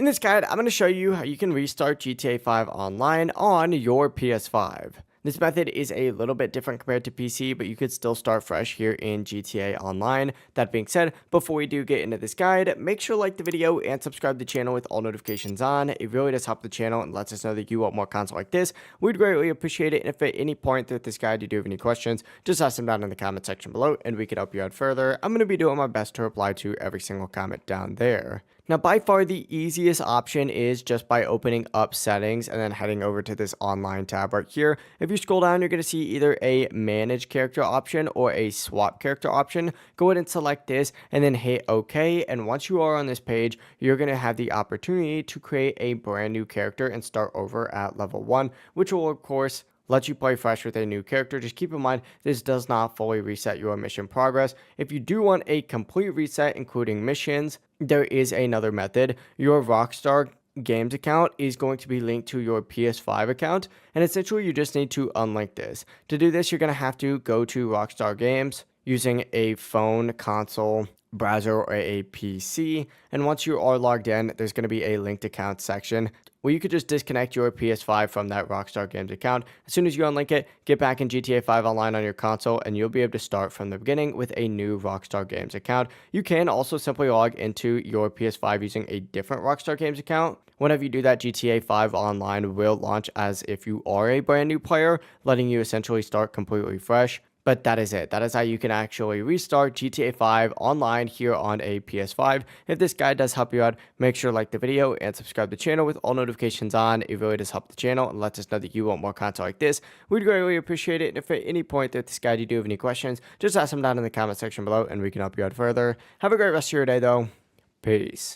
In this guide, I'm going to show you how you can restart GTA 5 online on your PS5. This method is a little bit different compared to PC, but you could still start fresh here in GTA Online. That being said, before we do get into this guide, make sure to like the video and subscribe to the channel with all notifications on. It really does help the channel and lets us know that you want more content like this. We'd greatly appreciate it, and if at any point throughout this guide you do have any questions, just ask them down in the comment section below and we can help you out further. I'm going to be doing my best to reply to every single comment down there. Now, by far the easiest option is just by opening up settings and then heading over to this online tab right here. If you scroll down, you're going to see either a manage character option or a swap character option. Go ahead and select this and then hit OK. And once you are on this page, you're going to have the opportunity to create a brand new character and start over at level 1, which will, of course, let you play fresh with a new character. Just keep in mind, this does not fully reset your mission progress. If you do want a complete reset, including missions, there is another method. Your Rockstar Games account is going to be linked to your PS5 account, and essentially you just need to unlink this. To do this, you're going to have to go to Rockstar Games using a phone, console, browser, or a PC, and once you are logged in, there's going to be a linked account section where you could just disconnect your PS5 from that Rockstar Games account. As soon as you unlink it, get back in GTA 5 Online on your console, and you'll be able to start from the beginning with a new Rockstar Games account. You can also simply log into your PS5 using a different Rockstar Games account. Whenever you do that, GTA 5 Online will launch as if you are a brand new player, letting you essentially start completely fresh. But that is it. That is how you can actually restart GTA 5 online here on a PS5. If this guide does help you out, make sure to like the video and subscribe to the channel with all notifications on. It really does help the channel and lets us know that you want more content like this. We'd greatly appreciate it. And if at any point throughout this guide you do have any questions, just ask them down in the comment section below and we can help you out further. Have a great rest of your day though. Peace.